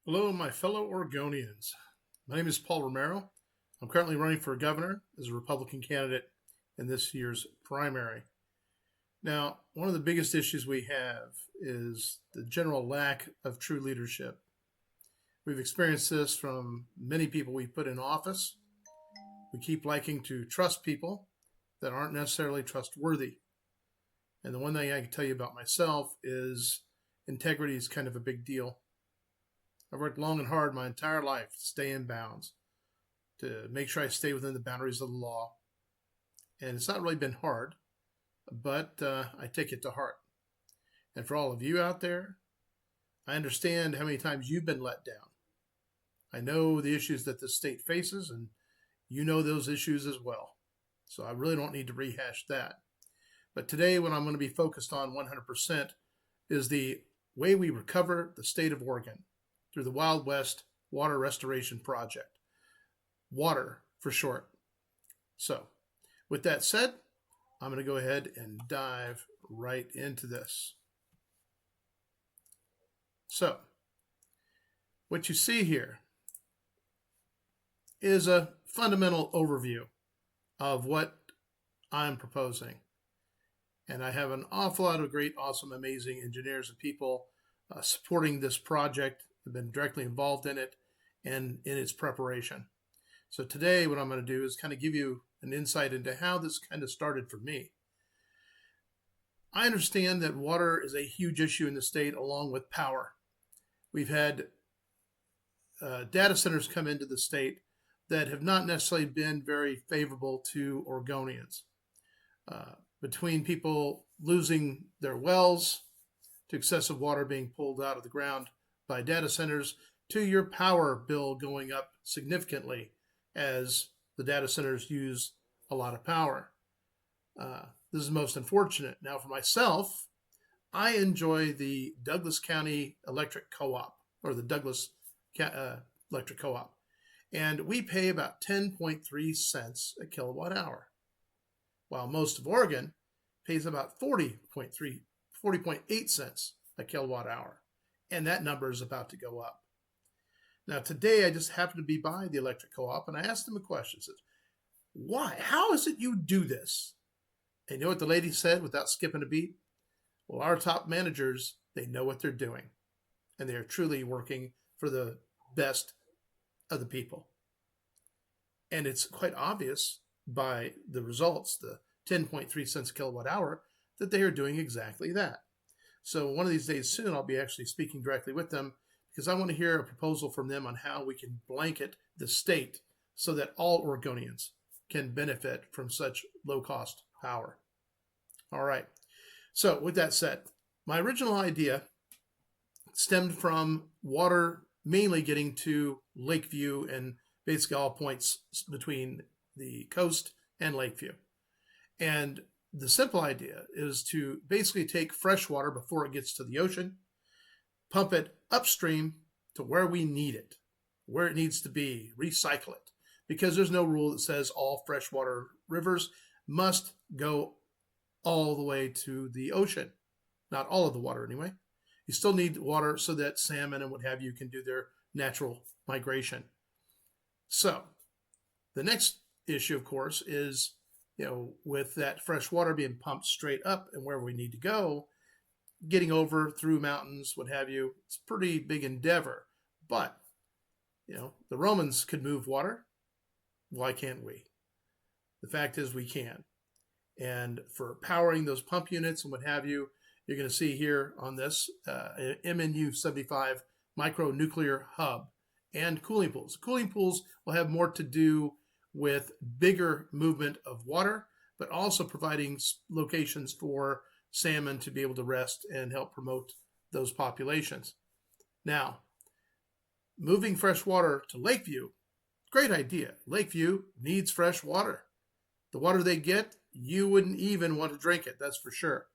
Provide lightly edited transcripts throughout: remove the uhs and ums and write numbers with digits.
Hello, my fellow Oregonians. My name is Paul Romero. I'm currently running for governor as a Republican candidate in this year's primary. Now, one of the biggest issues we have is the general lack of true leadership. We've experienced this from many people we put in office. We keep liking to trust people that aren't necessarily trustworthy. And the one thing I can tell you about myself is integrity is kind of a big deal. I've worked long and hard my entire life to stay in bounds, to make sure I stay within the boundaries of the law. And it's not really been hard, but I take it to heart. And for all of you out there, I understand how many times you've been let down. I know the issues that the state faces, and you know those issues as well. So I really don't need to rehash that. But today, what I'm going to be focused on 100% is the way we recover the state of Oregon through the Wild West Water Restoration Project. WATER for short. So, with that said, I'm going to go ahead and dive right into this. So, what you see here is a fundamental overview of what I'm proposing. And I have an awful lot of great, awesome, amazing engineers and people supporting this project, have been directly involved in it and in its preparation. So today what I'm going to do is kind of give you an insight into how this kind of started for me. I understand that water is a huge issue in the state along with power. We've had data centers come into the state that have not necessarily been very favorable to Oregonians. Between people losing their wells to excessive water being pulled out of the ground by data centers to your power bill going up significantly as the data centers use a lot of power. This is most unfortunate. Now, for myself, I enjoy the Douglas County Electric Co-op, or the Douglas Electric Co-op, and we pay about 10.3 cents a kilowatt hour, while most of Oregon pays about 40.8 cents a kilowatt hour. And that number is about to go up. Now, today I just happened to be by the electric co-op, and I asked them a question. I said, why? How is it you do this? And you know what the lady said without skipping a beat? Well, our top managers, they know what they're doing, and they are truly working for the best of the people. And it's quite obvious by the results, the 10.3 cents a kilowatt hour, that they are doing exactly that. So one of these days soon, I'll be actually speaking directly with them because I want to hear a proposal from them on how we can blanket the state so that all Oregonians can benefit from such low-cost power. All right. So with that said, my original idea stemmed from water mainly getting to Lakeview and basically all points between the coast and Lakeview. And the simple idea is to basically take fresh water before it gets to the ocean, pump it upstream to where we need it, where it needs to be, recycle it. Because there's no rule that says all freshwater rivers must go all the way to the ocean. Not all of the water anyway. You still need water so that salmon and what have you can do their natural migration. So the next issue, of course, is with that fresh water being pumped straight up and where we need to go, getting over through mountains, what have you, it's a pretty big endeavor. But, the Romans could move water. Why can't we? The fact is we can. And for powering those pump units and what have you, you're going to see here on this MNU 75 micronuclear hub and cooling pools. Cooling pools will have more to do with bigger movement of water, but also providing locations for salmon to be able to rest and help promote those populations. Now, moving fresh water to Lakeview, great idea. Lakeview needs fresh water. The water they get, you wouldn't even want to drink it, that's for sure.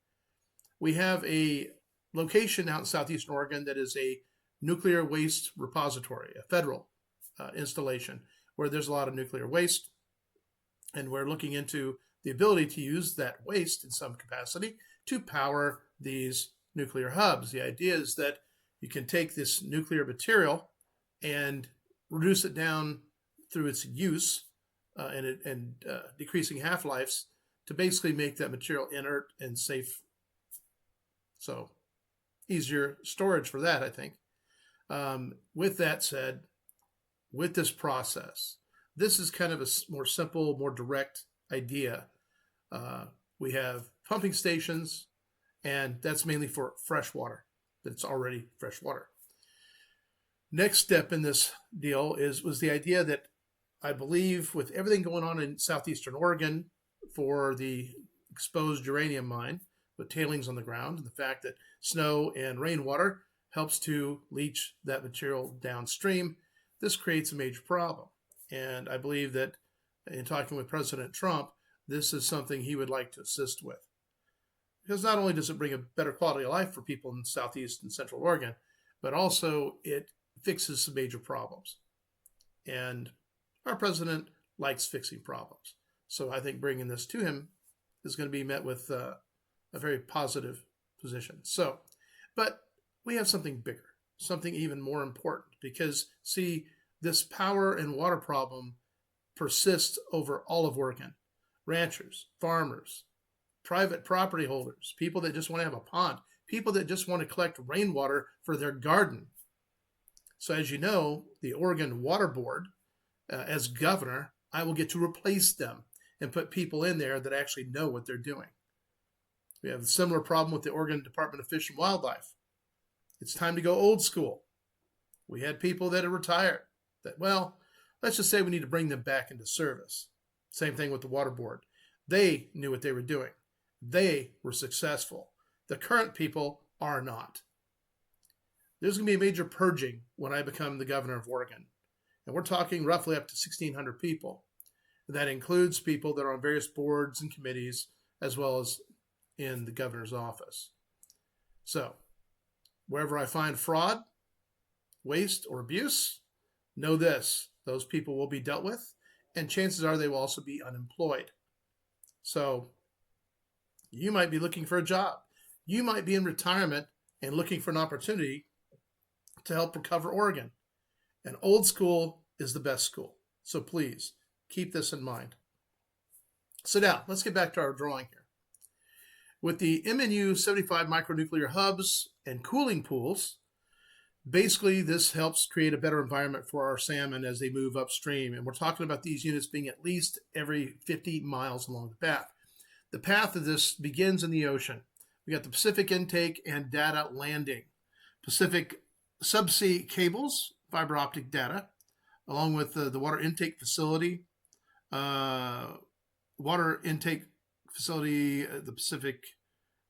We have a location out in southeastern Oregon that is a nuclear waste repository, a federal installation, where there's a lot of nuclear waste, and we're looking into the ability to use that waste in some capacity to power these nuclear hubs. The idea is that you can take this nuclear material and reduce it down through its use and decreasing half-lives to basically make that material inert and safe. So easier storage for that, I think. With that said, with this process, this is kind of a more simple, more direct idea. We have pumping stations, and that's mainly for fresh water. That's already fresh water. Next step in this deal was the idea that I believe with everything going on in southeastern Oregon for the exposed uranium mine with tailings on the ground, and the fact that snow and rainwater helps to leach that material downstream, this creates a major problem. And I believe that in talking with President Trump, this is something he would like to assist with. Because not only does it bring a better quality of life for people in southeast and central Oregon, but also it fixes some major problems. And our president likes fixing problems. So I think bringing this to him is going to be met with a very positive position. So, but we have something bigger, something even more important, because see, this power and water problem persists over all of Oregon. Ranchers, farmers, private property holders, people that just want to have a pond, people that just want to collect rainwater for their garden. So as you know, the Oregon Water Board, as governor, I will get to replace them and put people in there that actually know what they're doing. We have a similar problem with the Oregon Department of Fish and Wildlife. It's time to go old school. We had people that are retired that, well, let's just say we need to bring them back into service. Same thing with the Water Board. They knew what they were doing. They were successful. The current people are not. There's going to be a major purging when I become the governor of Oregon. And we're talking roughly up to 1,600 people. That includes people that are on various boards and committees, as well as in the governor's office. So, wherever I find fraud, waste, or abuse, know this: those people will be dealt with, and chances are they will also be unemployed. So, you might be looking for a job. You might be in retirement and looking for an opportunity to help recover Oregon. And old school is the best school. So please keep this in mind. So now let's get back to our drawing here. With the MNU 75 micronuclear hubs and cooling pools, basically this helps create a better environment for our salmon as they move upstream. And we're talking about these units being at least every 50 miles along the path. The path of this begins in the ocean. We got the Pacific intake and data landing. Pacific subsea cables, fiber optic data, along with the water intake facility, the Pacific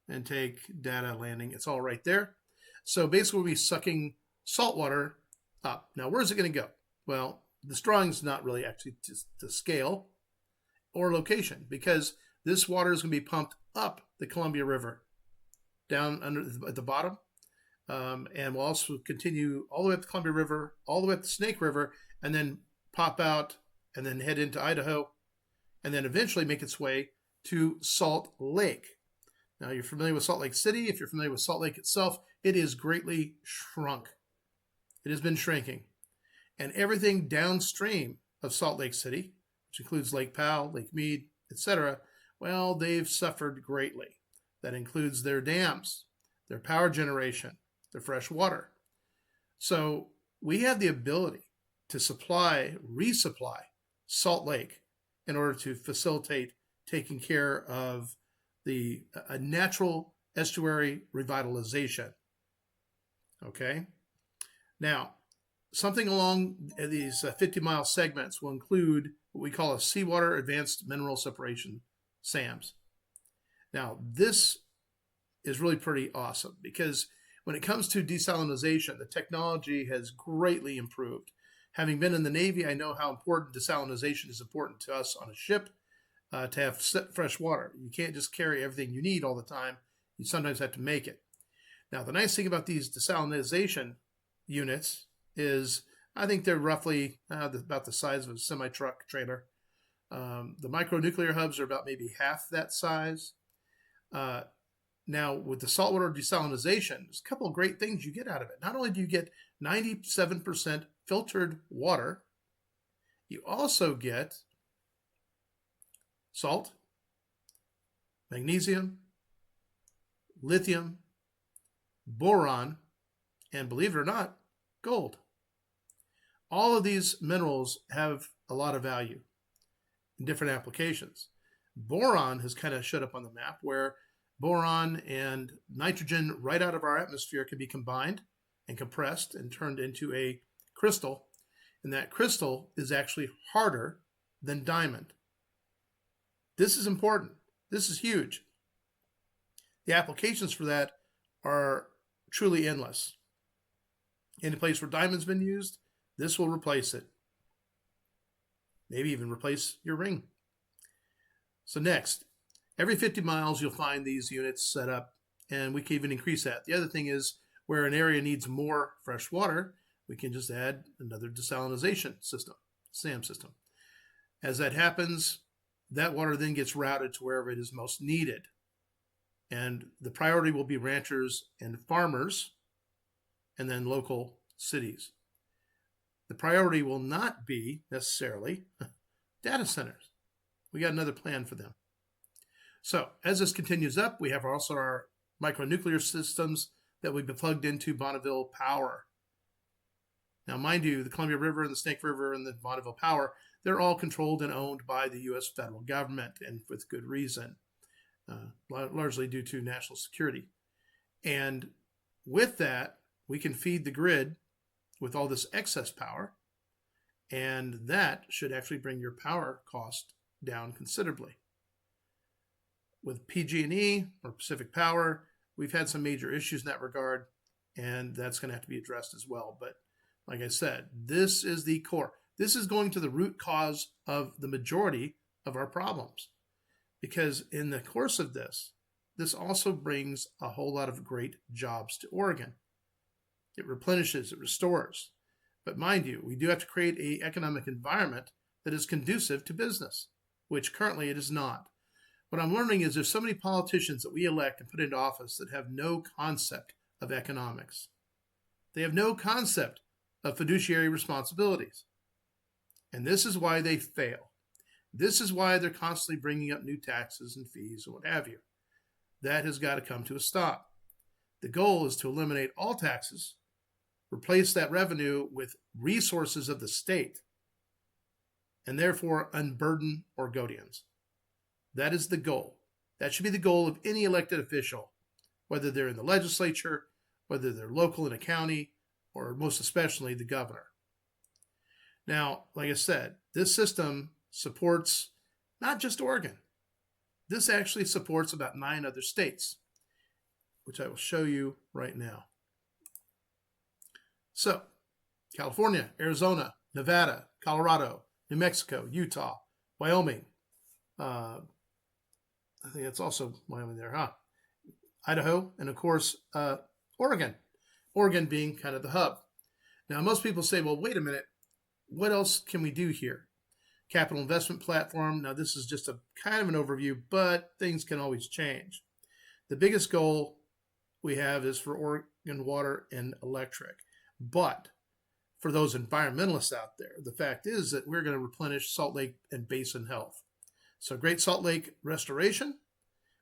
intake data landing. It's all right there. So basically we'll be sucking salt water up. Now, where's it going to go? Well, this drawing's not really actually to scale or location, because this water is going to be pumped up the Columbia River, down at the bottom, and we'll also continue all the way up the Columbia River, all the way up the Snake River, and then pop out and then head into Idaho, and then eventually make its way to Salt Lake. Now, you're familiar with Salt Lake City. If you're familiar with Salt Lake itself, it is greatly shrunk. It has been shrinking. And everything downstream of Salt Lake City, which includes Lake Powell, Lake Mead, etc., well, they've suffered greatly. That includes their dams, their power generation, their fresh water. So we have the ability to resupply Salt Lake in order to facilitate taking care of a natural estuary revitalization. Okay? Now, something along these 50-mile segments will include what we call a Seawater Advanced Mineral Separation, SAMS. Now, this is really pretty awesome, because when it comes to desalination, the technology has greatly improved. Having been in the Navy, I know how important desalination is important to us on a ship, to have fresh water. You can't just carry everything you need all the time. You sometimes have to make it. Now, the nice thing about these desalination units is I think they're roughly about the size of a semi-truck trailer. The micronuclear hubs are about maybe half that size. Now, Now, with the saltwater desalinization, there's a couple of great things you get out of it. Not only do you get 97% filtered water, you also get salt, magnesium, lithium, boron, and believe it or not, gold. All of these minerals have a lot of value in different applications. Boron has kind of showed up on the map where boron and nitrogen right out of our atmosphere can be combined and compressed and turned into a crystal. And that crystal is actually harder than diamond. This is important. This is huge. The applications for that are truly endless. Any place where diamond's been used, this will replace it. Maybe even replace your ring. So next, every 50 miles you'll find these units set up, and we can even increase that. The other thing is where an area needs more fresh water, we can just add another desalinization system, SAM system. As that happens, that water then gets routed to wherever it is most needed. And the priority will be ranchers and farmers, and then local cities. The priority will not be necessarily data centers. We got another plan for them. So as this continues up, we have also our micronuclear systems that we've been plugged into Bonneville Power. Now, mind you, the Columbia River and the Snake River and the Bonneville Power, they're all controlled and owned by the U.S. federal government, and with good reason, largely due to national security. And with that, we can feed the grid with all this excess power, and that should actually bring your power cost down considerably. With PG&E or Pacific Power, we've had some major issues in that regard, and that's going to have to be addressed as well. But like I said, this is the core. This is going to the root cause of the majority of our problems. Because in the course of this also brings a whole lot of great jobs to Oregon. It replenishes, it restores. But mind you, we do have to create an economic environment that is conducive to business, which currently it is not. What I'm learning is there's so many politicians that we elect and put into office that have no concept of economics. They have no concept of fiduciary responsibilities. And this is why they fail. This is why they're constantly bringing up new taxes and fees and what have you. That has got to come to a stop. The goal is to eliminate all taxes, replace that revenue with resources of the state, and therefore unburden Oregonians. That is the goal. That should be the goal of any elected official, whether they're in the legislature, whether they're local in a county, or most especially the governor. Now, like I said, this system supports not just Oregon. This actually supports about 9 other states, which I will show you right now. So, California, Arizona, Nevada, Colorado, New Mexico, Utah, Wyoming. I think that's also Wyoming there, huh? Idaho, and of course, Oregon. Oregon being kind of the hub. Now, most people say, well, wait a minute. What else can we do here? Capital investment platform. Now, this is just a kind of an overview, but things can always change. The biggest goal we have is for Oregon Water and Electric. But for those environmentalists out there, the fact is that we're going to replenish Salt Lake and Basin health. So Great Salt Lake restoration.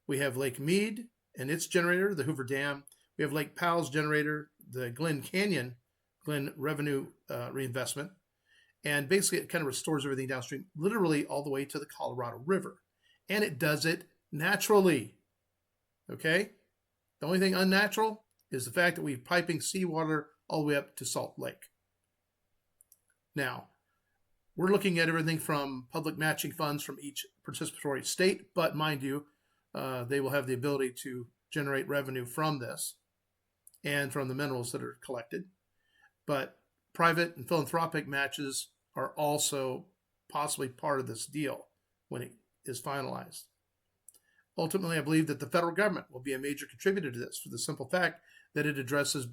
We have Lake Mead and its generator, the Hoover Dam. We have Lake Powell's generator, the Glen revenue reinvestment. And basically it kind of restores everything downstream, literally all the way to the Colorado River. And it does it naturally. Okay? The only thing unnatural is the fact that we're piping seawater all the way up to Salt Lake. Now, we're looking at everything from public matching funds from each participatory state, but mind you, they will have the ability to generate revenue from this and from the minerals that are collected. But private and philanthropic matches are also possibly part of this deal when it is finalized. Ultimately, I believe that the federal government will be a major contributor to this for the simple fact that it addresses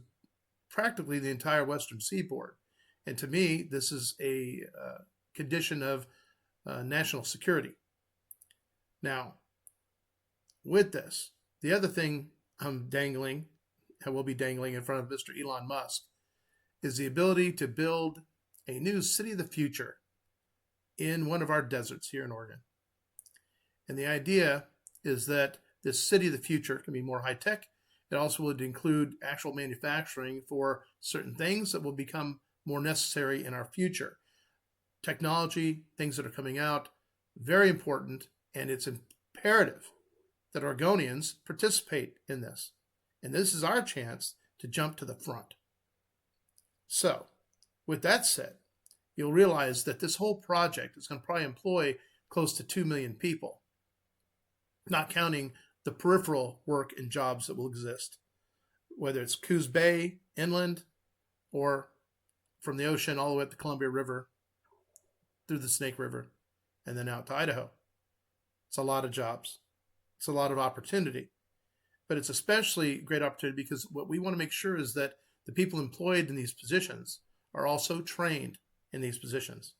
practically the entire western seaboard. And to me, this is a condition of national security. Now, with this, the other thing I'm dangling, and will be dangling in front of Mr. Elon Musk, is the ability to build a new city of the future in one of our deserts here in Oregon. And the idea is that this city of the future can be more high tech. It also would include actual manufacturing for certain things that will become more necessary in our future. Technology, things that are coming out, very important, and it's imperative that Oregonians participate in this. And this is our chance to jump to the front. So, with that said, you'll realize that this whole project is going to probably employ close to 2 million people, not counting the peripheral work and jobs that will exist, whether it's Coos Bay, inland, or from the ocean all the way up the Columbia River, through the Snake River, and then out to Idaho. It's a lot of jobs. It's a lot of opportunity. But it's especially great opportunity because what we want to make sure is that the people employed in these positions are also trained in these positions.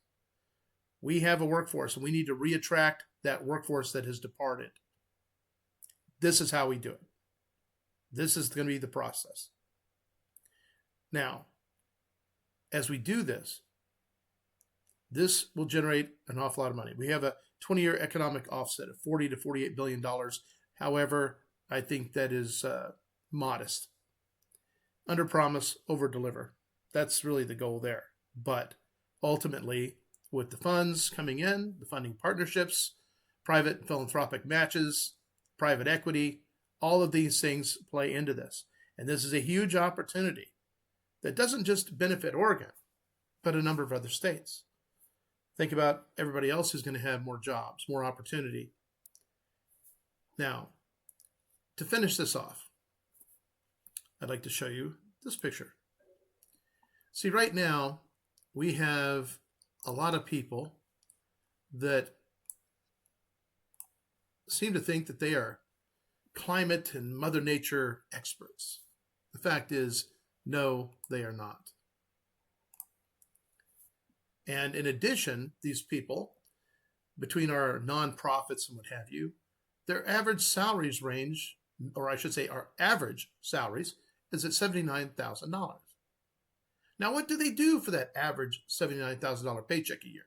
We have a workforce, and we need to reattract that workforce that has departed. This is how we do it. This is going to be the process. Now, as we do this, this will generate an awful lot of money. We have a 20-year economic offset of $40 to $48 billion. However, I think that is modest. Under promise, over deliver. That's really the goal there. But ultimately, with the funds coming in, the funding partnerships, private philanthropic matches, private equity, all of these things play into this. And this is a huge opportunity that doesn't just benefit Oregon, but a number of other states. Think about everybody else who's going to have more jobs, more opportunity. Now, to finish this off, I'd like to show you this picture. See, right now, we have a lot of people that seem to think that they are climate and Mother Nature experts. The fact is, no, they are not. And in addition, these people, between our nonprofits and what have you, their average salaries range, or I should say our average salaries, is at $79,000. Now, what do they do for that average $79,000 paycheck a year?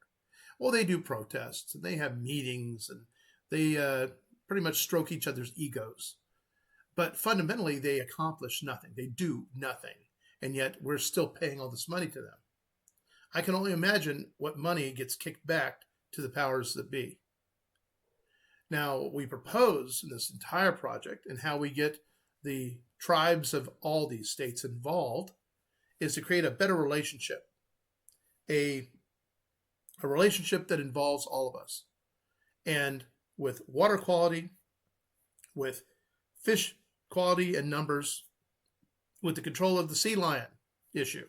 Well, they do protests, and they have meetings, and they pretty much stroke each other's egos. But fundamentally, they accomplish nothing. They do nothing. And yet, we're still paying all this money to them. I can only imagine what money gets kicked back to the powers that be. Now, what we propose in this entire project and how we get the tribes of all these states involved is to create a better relationship, a relationship that involves all of us. And with water quality, with fish quality and numbers, with the control of the sea lion issue.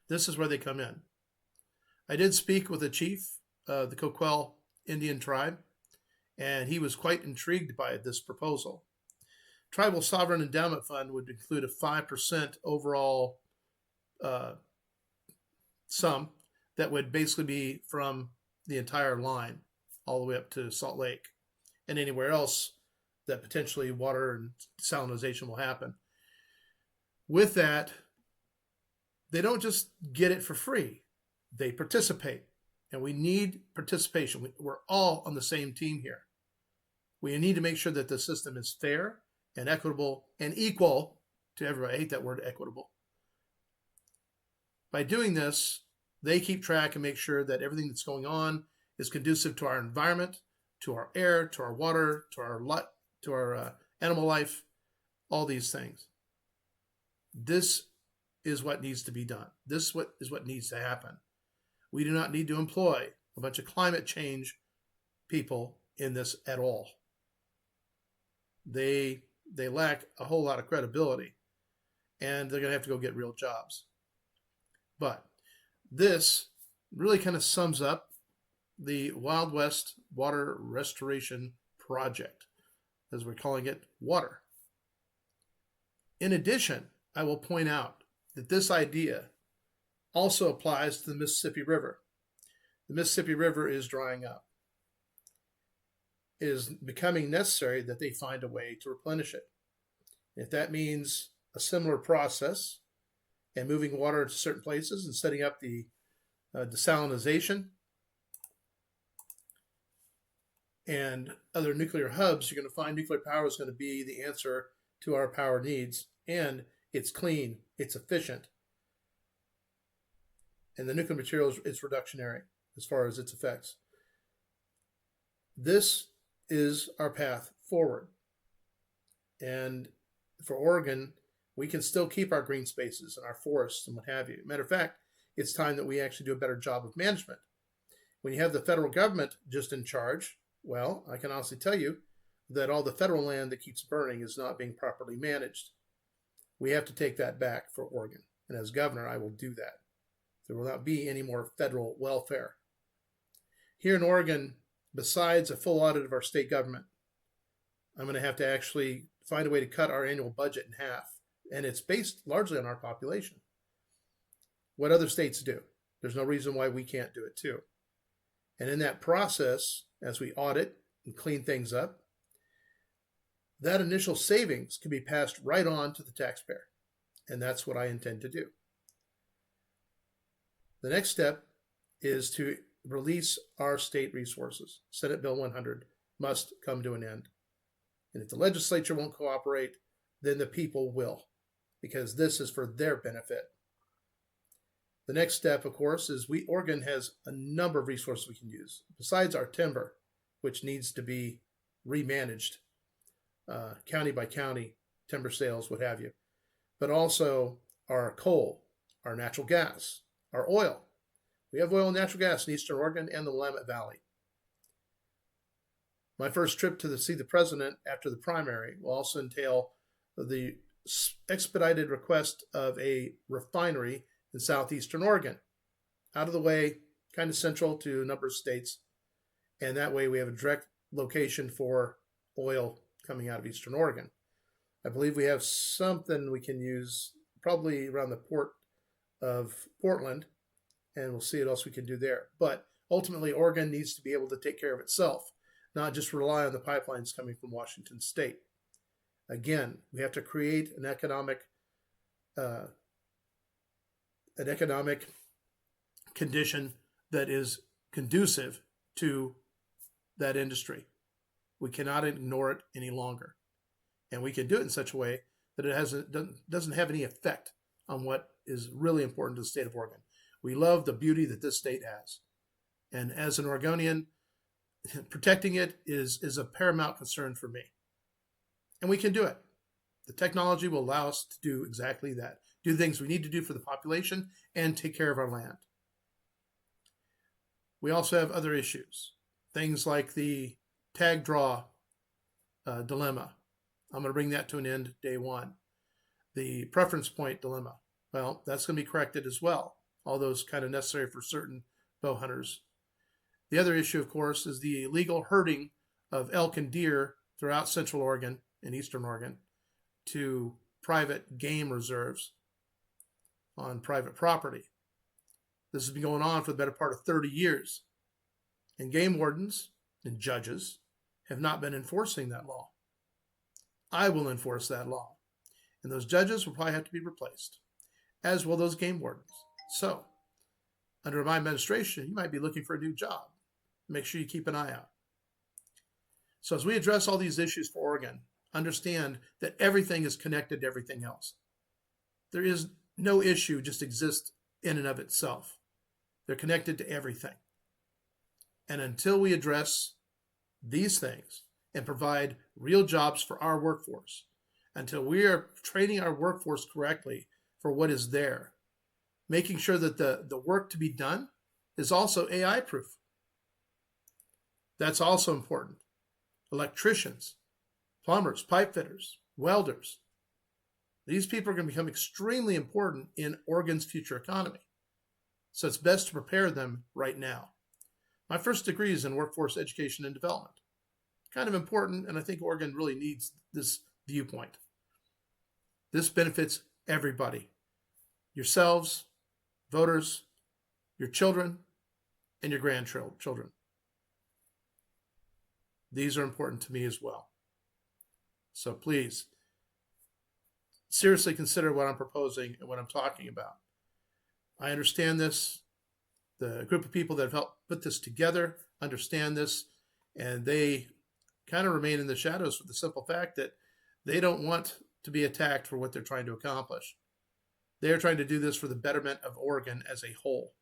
This is where they come in. I did speak with a chief of the Coquel Indian tribe, and he was quite intrigued by this proposal. Tribal Sovereign Endowment Fund would include a 5% overall sum that would basically be from the entire line all the way up to Salt Lake and anywhere else that potentially water and salinization will happen. With that, they don't just get it for free. They participate, and we need participation. We're all on the same team here. We need to make sure that the system is fair and equitable and equal to everybody. I hate that word, equitable. By doing this, they keep track and make sure that everything that's going on is conducive to our environment, to our air, to our water, to our animal life, all these things. This is what needs to be done. This is what needs to happen. We do not need to employ a bunch of climate change people in this at all. They lack a whole lot of credibility, and they're going to have to go get real jobs. But this really kind of sums up the Wild West Water Restoration Project, as we're calling it, WATER. In addition, I will point out that this idea also applies to the Mississippi River. The Mississippi River is drying up. It is becoming necessary that they find a way to replenish it. If that means a similar process and moving water to certain places and setting up the desalinization and other nuclear hubs, you're going to find nuclear power is going to be the answer to our power needs. And it's clean, it's efficient, and the nuclear material is reductionary as far as its effects. This is our path forward. And for Oregon, we can still keep our green spaces and our forests and what have you. Matter of fact, it's time that we actually do a better job of management. When you have the federal government just in charge, well, I can honestly tell you that all the federal land that keeps burning is not being properly managed. We have to take that back for Oregon. And as governor, I will do that. There will not be any more federal welfare. Here in Oregon, besides a full audit of our state government, I'm going to actually find a way to cut our annual budget in half. And it's based largely on our population. What other states do. There's no reason why we can't do it too. And in that process, as we audit and clean things up, that initial savings can be passed right on to the taxpayer. And that's what I intend to do. The next step is to release our state resources. Senate Bill 100 must come to an end. And if the legislature won't cooperate, then the people will, because this is for their benefit. The next step, of course, is Oregon has a number of resources we can use, besides our timber, which needs to be remanaged, county by county, timber sales, what have you, but also our coal, our natural gas, our oil. We have oil and natural gas in Eastern Oregon and the Willamette Valley. My first trip to see the president after the primary will also entail the expedited request of a refinery in southeastern Oregon, out of the way, kind of central to a number of states, and that way we have a direct location for oil coming out of eastern Oregon. I believe we have something we can use probably around the port of Portland, and we'll see what else we can do there. But ultimately, Oregon needs to be able to take care of itself, not just rely on the pipelines coming from Washington State. Again, we have to create an economic condition that is conducive to that industry. We cannot ignore it any longer. And we can do it in such a way that it doesn't have any effect on what is really important to the state of Oregon. We love the beauty that this state has. And as an Oregonian, protecting it is a paramount concern for me. And we can do it. The technology will allow us to do exactly that. Do things we need to do for the population and take care of our land. We also have other issues. Things like the tag draw dilemma. I'm going to bring that to an end day one. The preference point dilemma. Well, that's going to be corrected as well. All those kind of necessary for certain bow hunters. The other issue, of course, is the illegal herding of elk and deer throughout Central Oregon and Eastern Oregon to private game reserves on private property. This has been going on for the better part of 30 years. And game wardens and judges have not been enforcing that law. I will enforce that law. And those judges will probably have to be replaced, as will those game wardens. So, under my administration, you might be looking for a new job. Make sure you keep an eye out. So as we address all these issues for Oregon, understand that everything is connected to everything else. There is no issue just exists in and of itself. They're connected to everything. And until we address these things and provide real jobs for our workforce, until we are training our workforce correctly for what is there, making sure that the work to be done is also AI proof. That's also important. Electricians, plumbers, pipe fitters, welders. These people are going to become extremely important in Oregon's future economy. So it's best to prepare them right now. My first degree is in workforce education and development. Kind of important, and I think Oregon really needs this viewpoint. This benefits everybody. Yourselves, voters, your children, and your grandchildren. These are important to me as well. So please, seriously consider what I'm proposing and what I'm talking about. I understand this. The group of people that have helped put this together understand this, and they kind of remain in the shadows for the simple fact that they don't want to be attacked for what they're trying to accomplish. They're trying to do this for the betterment of Oregon as a whole.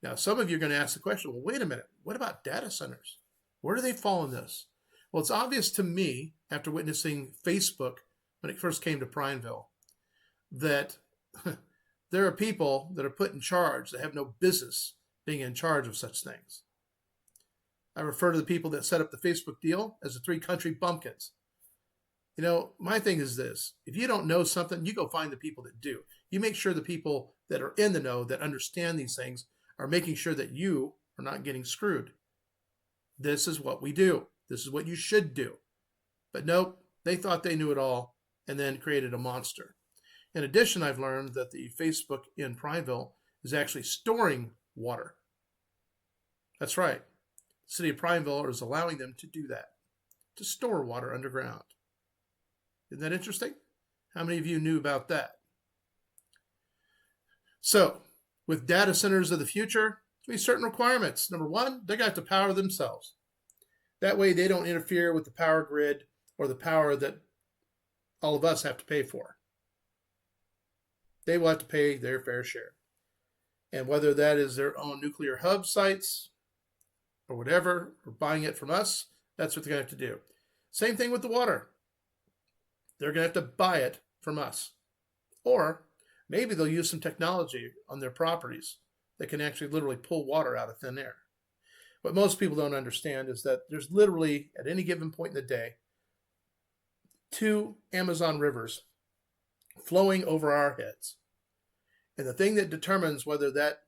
Now, some of you are going to ask the question, well, wait a minute, what about data centers? Where do they fall in this? Well, it's obvious to me, after witnessing Facebook when it first came to Prineville, that there are people that are put in charge that have no business being in charge of such things. I refer to the people that set up the Facebook deal as the 3 country bumpkins. You know, my thing is this. If you don't know something, you go find the people that do. You make sure the people that are in the know, that understand these things, are making sure that you are not getting screwed. This is what we do. This is what you should do. But nope, they thought they knew it all and then created a monster. In addition, I've learned that the Facebook in Prineville is actually storing water. That's right. The city of Prineville is allowing them to do that, to store water underground. Isn't that interesting? How many of you knew about that? So, with data centers of the future, there's certain requirements. Number one, they got to power themselves. That way they don't interfere with the power grid or the power that all of us have to pay for. They will have to pay their fair share. And whether that is their own nuclear hub sites or whatever, or buying it from us, that's what they're going to have to do. Same thing with the water. They're going to have to buy it from us. Or maybe they'll use some technology on their properties that can actually literally pull water out of thin air. What most people don't understand is that there's literally, at any given point in the day, 2 Amazon rivers flowing over our heads. And the thing that determines whether that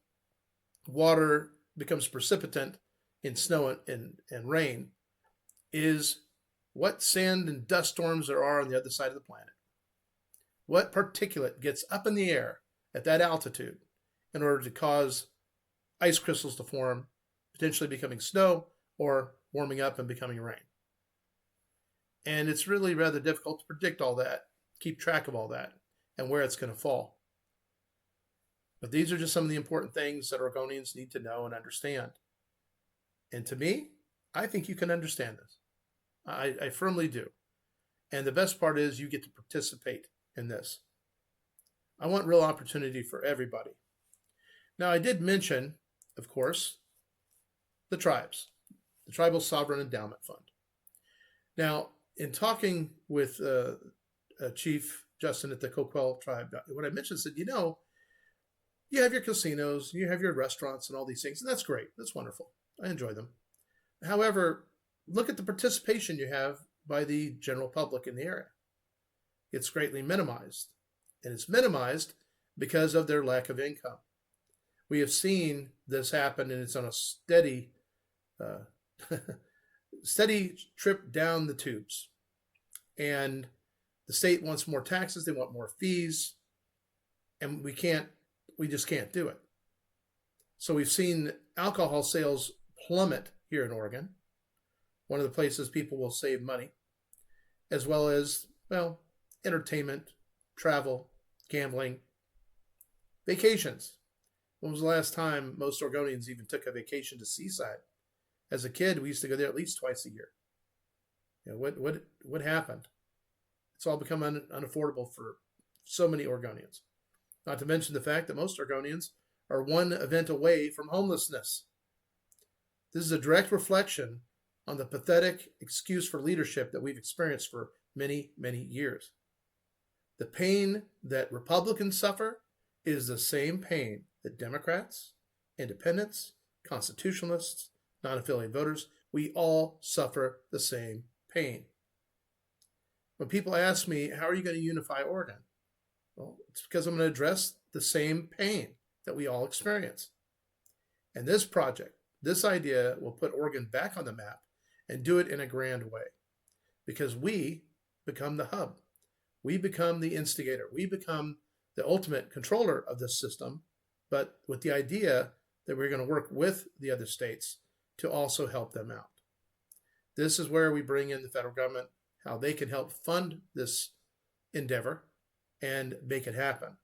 water becomes precipitant in snow and rain is what sand and dust storms there are on the other side of the planet. What particulate gets up in the air at that altitude in order to cause ice crystals to form, potentially becoming snow or warming up and becoming rain. And it's really rather difficult to predict all that, keep track of all that, and where it's going to fall. But these are just some of the important things that Oregonians need to know and understand. And to me, I think you can understand this. I firmly do. And the best part is you get to participate in this. I want real opportunity for everybody. Now, I did mention, of course, the tribes, the Tribal Sovereign Endowment Fund. Now, in talking with Chief Justin at the Coquille tribe, what I mentioned said, you know, you have your casinos, you have your restaurants and all these things, and that's great. That's wonderful. I enjoy them. However, look at the participation you have by the general public in the area. It's greatly minimized. And it's minimized because of their lack of income. We have seen this happen, and it's on a steady trip down the tubes. And the state wants more taxes, they want more fees, and we just can't do it. So we've seen alcohol sales plummet here in Oregon, one of the places people will save money, as well as, well, entertainment, travel, gambling, vacations. When was the last time most Oregonians even took a vacation to Seaside? As a kid, we used to go there at least twice a year. You know, what happened? It's all become unaffordable for so many Oregonians. Not to mention the fact that most Oregonians are one event away from homelessness. This is a direct reflection on the pathetic excuse for leadership that we've experienced for many, many years. The pain that Republicans suffer is the same pain that Democrats, independents, constitutionalists, non-affiliated voters, we all suffer the same pain. When people ask me, how are you going to unify Oregon? Well, it's because I'm going to address the same pain that we all experience. And this project, this idea will put Oregon back on the map and do it in a grand way. Because we become the hub. We become the instigator. We become the ultimate controller of this system, but with the idea that we're going to work with the other states to also help them out. This is where we bring in the federal government, how they can help fund this endeavor, and make it happen.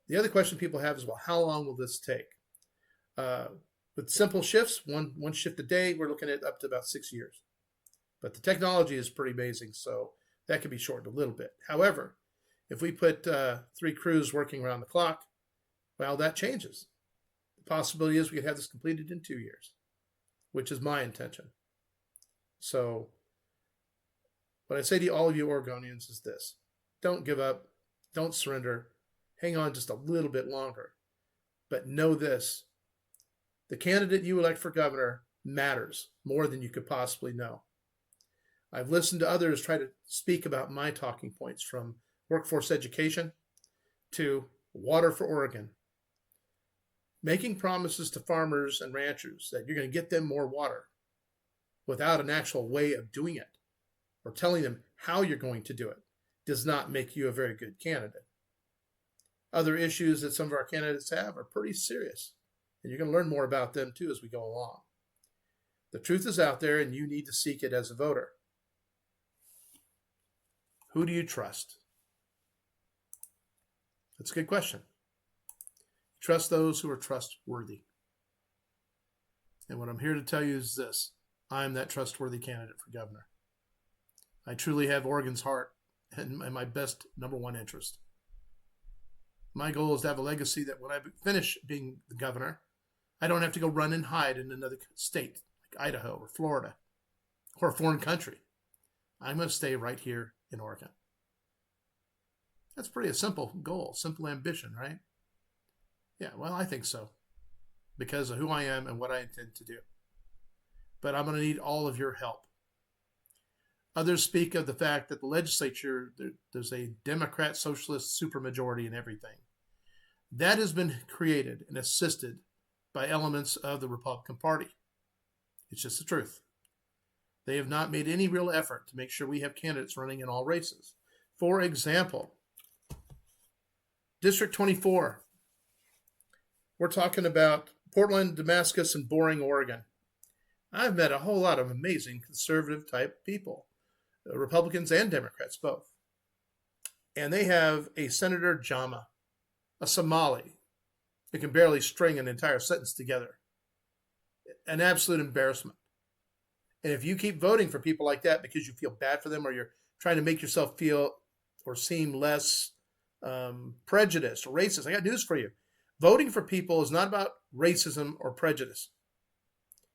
The other question people have is, well, how long will this take? With simple shifts, one shift a day, we're looking at up to about 6 years. But the technology is pretty amazing, so that can be shortened a little bit. However, if we put 3 crews working around the clock, well, that changes. The possibility is we could have this completed in 2 years, which is my intention. So what I say to all of you Oregonians is this: don't give up, don't surrender, hang on just a little bit longer. But know this: the candidate you elect for governor matters more than you could possibly know. I've listened to others try to speak about my talking points, from workforce education to water for Oregon. Making promises to farmers and ranchers that you're going to get them more water without an actual way of doing it, or telling them how you're going to do it, does not make you a very good candidate. Other issues that some of our candidates have are pretty serious, and you're going to learn more about them too as we go along. The truth is out there, and you need to seek it as a voter. Who do you trust? That's a good question. Trust those who are trustworthy. And what I'm here to tell you is this: I'm that trustworthy candidate for governor. I truly have Oregon's heart and my best number one interest. My goal is to have a legacy that when I finish being the governor, I don't have to go run and hide in another state like Idaho or Florida or a foreign country. I'm going to stay right here in Oregon. That's pretty a simple goal, simple ambition, right? Yeah, well, I think so, because of who I am and what I intend to do. But I'm going to need all of your help. Others speak of the fact that the legislature, there's a Democrat socialist supermajority in everything. That has been created and assisted by elements of the Republican Party. It's just the truth. They have not made any real effort to make sure we have candidates running in all races. For example, District 24, we're talking about Portland, Damascus, and Boring, Oregon. I've met a whole lot of amazing conservative type people, Republicans and Democrats both. And they have a Senator Jama, a Somali, who can barely string an entire sentence together. An absolute embarrassment. And if you keep voting for people like that because you feel bad for them, or you're trying to make yourself feel or seem less prejudiced or racist, I got news for you. Voting for people is not about racism or prejudice.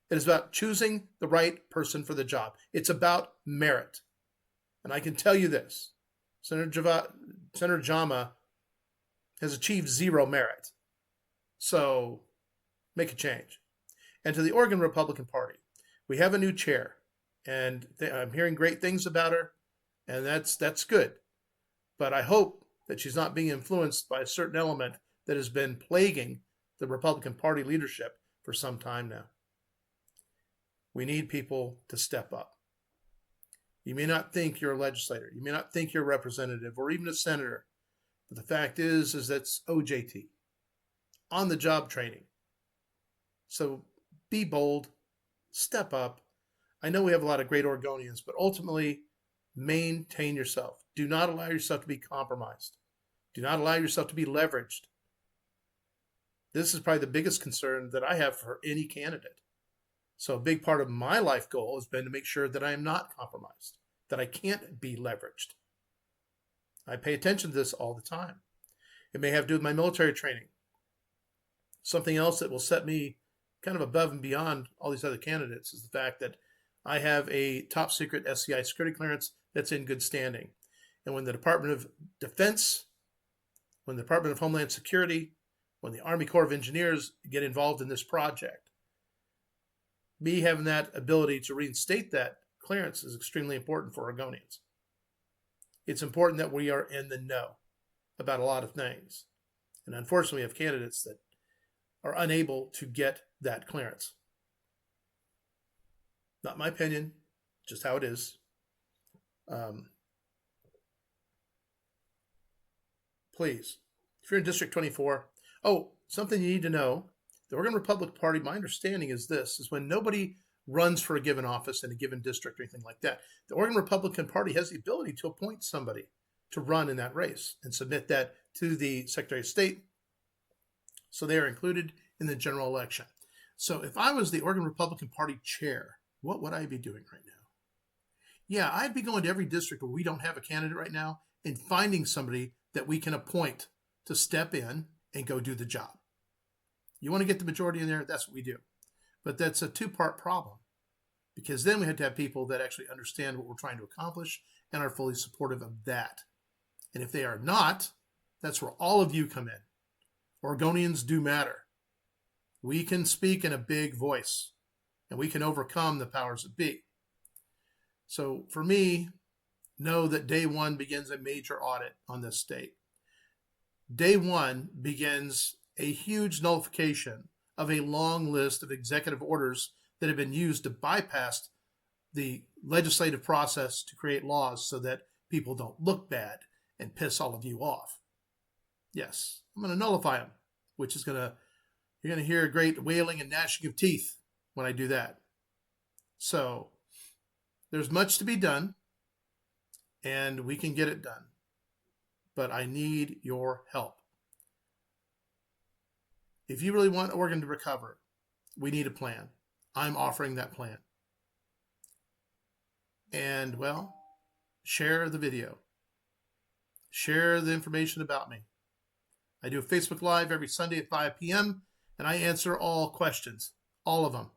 It is about choosing the right person for the job. It's about merit. And I can tell you this: Senator Jama has achieved 0 merit. So make a change. And to the Oregon Republican Party, we have a new chair, and I'm hearing great things about her, and that's good. But I hope that she's not being influenced by a certain element that has been plaguing the Republican Party leadership for some time now. We need people to step up. You may not think you're a legislator, you may not think you're a representative or even a senator, but the fact is that's OJT, on-the-job training. So be bold, step up. I know we have a lot of great Oregonians, but ultimately, maintain yourself. Do not allow yourself to be compromised. Do not allow yourself to be leveraged. This is probably the biggest concern that I have for any candidate. So a big part of my life goal has been to make sure that I am not compromised, that I can't be leveraged. I pay attention to this all the time. It may have to do with my military training. Something else that will set me kind of above and beyond all these other candidates is the fact that I have a top secret SCI security clearance that's in good standing. And when the Department of Defense, when the Department of Homeland Security, when the Army Corps of Engineers get involved in this project, me having that ability to reinstate that clearance is extremely important for Oregonians. It's important that we are in the know about a lot of things. And unfortunately, we have candidates that are unable to get that clearance. Not my opinion, just how it is. Please, if you're in District 24, something you need to know, the Oregon Republican Party, my understanding is this, is when nobody runs for a given office in a given district or anything like that, the Oregon Republican Party has the ability to appoint somebody to run in that race and submit that to the Secretary of State so they are included in the general election. So if I was the Oregon Republican Party chair, what would I be doing right now? Yeah, I'd be going to every district where we don't have a candidate right now and finding somebody that we can appoint to step in and go do the job. You want to get the majority in there? That's what we do. But that's a two-part problem, because then we have to have people that actually understand what we're trying to accomplish and are fully supportive of that. And if they are not, that's where all of you come in. Oregonians do matter. We can speak in a big voice, and we can overcome the powers that be. So for me, know that day one begins a major audit on this state. Day one begins a huge nullification of a long list of executive orders that have been used to bypass the legislative process to create laws so that people don't look bad and piss all of you off. Yes, I'm going to nullify them, which is you're going to hear a great wailing and gnashing of teeth when I do that. So there's much to be done, and we can get it done. But I need your help. If you really want Oregon to recover, we need a plan. I'm offering that plan. And, well, share the video. Share the information about me. I do a Facebook Live every Sunday at 5 p.m., and I answer all questions, all of them.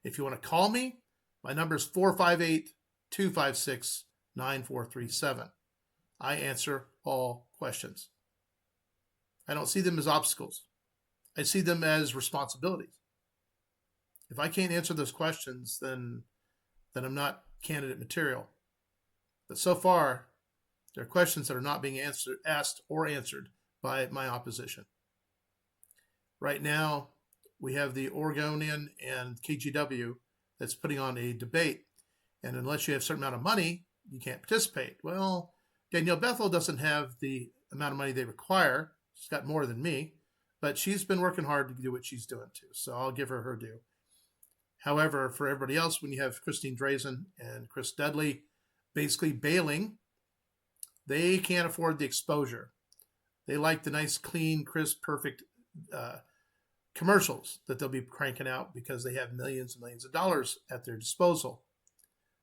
If you want to call me, my number is 458-256-9437. I answer all questions. I don't see them as obstacles. I see them as responsibilities. If I can't answer those questions, then I'm not candidate material. But so far, there are questions that are not being asked or answered by my opposition. Right now, we have the Oregonian and KGW that's putting on a debate. And unless you have a certain amount of money, you can't participate. Well, Danielle Bethel doesn't have the amount of money they require. She's got more than me, but she's been working hard to do what she's doing too. So I'll give her due. However, for everybody else, when you have Christine Drazen and Chris Dudley basically bailing, they can't afford the exposure. They like the nice, clean, crisp, perfect commercials that they'll be cranking out because they have millions and millions of dollars at their disposal.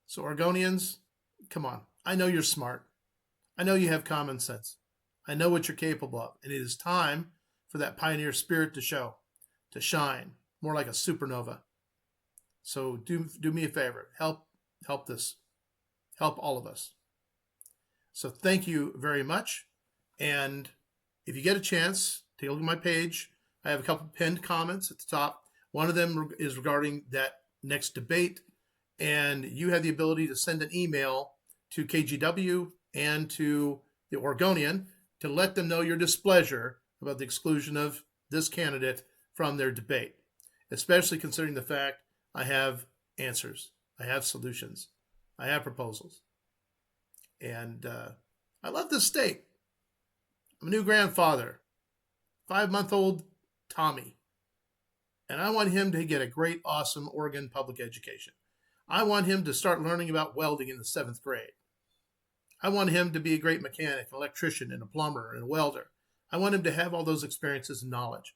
So Oregonians, come on. I know you're smart. I know you have common sense. I know what you're capable of. And it is time for that pioneer spirit to show, to shine, more like a supernova. So do me a favor. Help this. Help all of us. So thank you very much. And if you get a chance, take a look at my page. I have a couple pinned comments at the top. One of them is regarding that next debate. And you have the ability to send an email to KGW and to the Oregonian to let them know your displeasure about the exclusion of this candidate from their debate, especially considering the fact I have answers, I have solutions, I have proposals. And I love this state. I'm a new grandfather, 5-month-old Tommy. And I want him to get a great, awesome Oregon public education. I want him to start learning about welding in the 7th grade. I want him to be a great mechanic, an electrician, and a plumber, and a welder. I want him to have all those experiences and knowledge.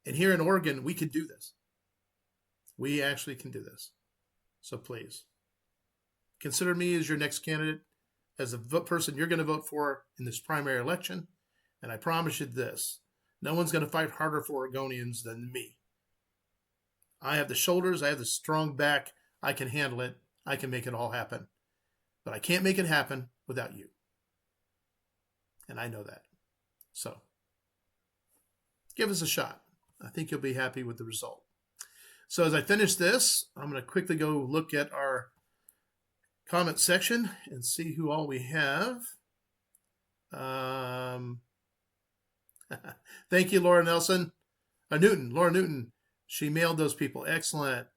And here in Oregon, we can do this. We actually can do this. So please, consider me as your next candidate, as the person you're going to vote for in this primary election. And I promise you this, no one's going to fight harder for Oregonians than me. I have the shoulders, I have the strong back, I can handle it, I can make it all happen. But I can't make it happen without you. And I know that. So, give us a shot. I think you'll be happy with the result. So as I finish this, I'm going to quickly go look at our comment section and see who all we have. Thank you, Laura Nelson. Laura Newton. She mailed those people. Excellent.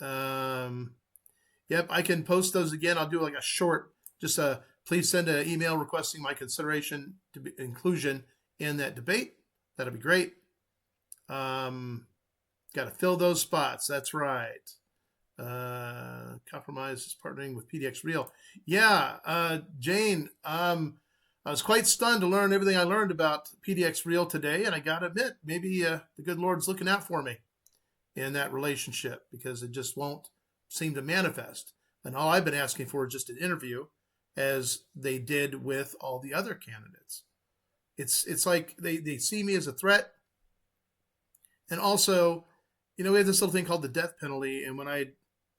Yep, I can post those again. I'll do like a short, please send an email requesting my consideration to be inclusion in that debate. That'll be great. Got to fill those spots. That's right. Compromise is partnering with PDX Real. Yeah, Jane, I was quite stunned to learn everything I learned about PDX Real today, and I got to admit, maybe the good Lord's looking out for me in that relationship, because it just won't seem to manifest. And all I've been asking for is just an interview, as they did with all the other candidates. It's like they see me as a threat. And also, we have this little thing called the death penalty, and when I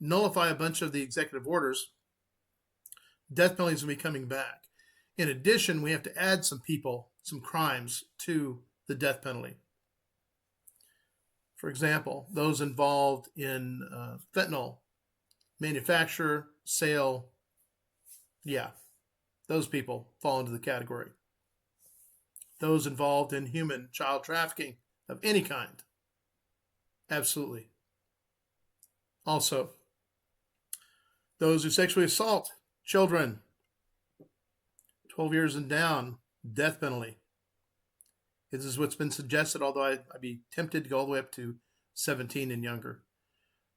nullify a bunch of the executive orders, death penalties will be coming back. In addition, we have to add some people, some crimes to the death penalty. For example, those involved in fentanyl manufacture, sale, those people fall into the category. Those involved in human child trafficking of any kind, absolutely. Also, those who sexually assault children, 12 years and down, death penalty. This is what's been suggested, although I'd be tempted to go all the way up to 17 and younger.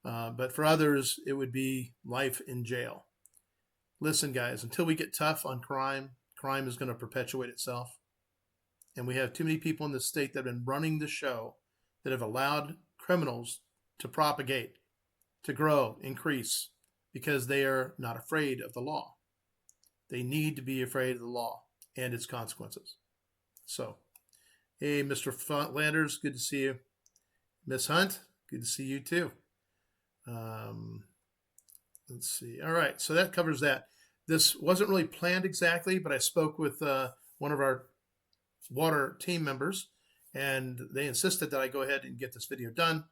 But for others, it would be life in jail. Listen, guys, until we get tough on crime, crime is going to perpetuate itself. And we have too many people in this state that have been running the show, that have allowed criminals to propagate, to grow, increase, because they are not afraid of the law. They need to be afraid of the law and its consequences. So, hey, Mr. Landers, good to see you. Miss Hunt, good to see you too. Let's see. All right, so that covers that. This wasn't really planned exactly, but I spoke with one of our water team members, and they insisted that I go ahead and get this video done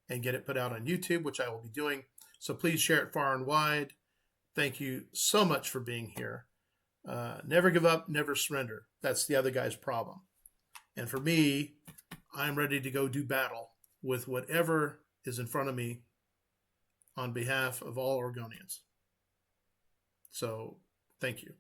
and get it put out on YouTube, which I will be doing. So please share it far and wide. Thank you so much for being here. Never give up, never surrender. That's the other guy's problem. And for me, I'm ready to go do battle with whatever is in front of me on behalf of all Oregonians. So thank you.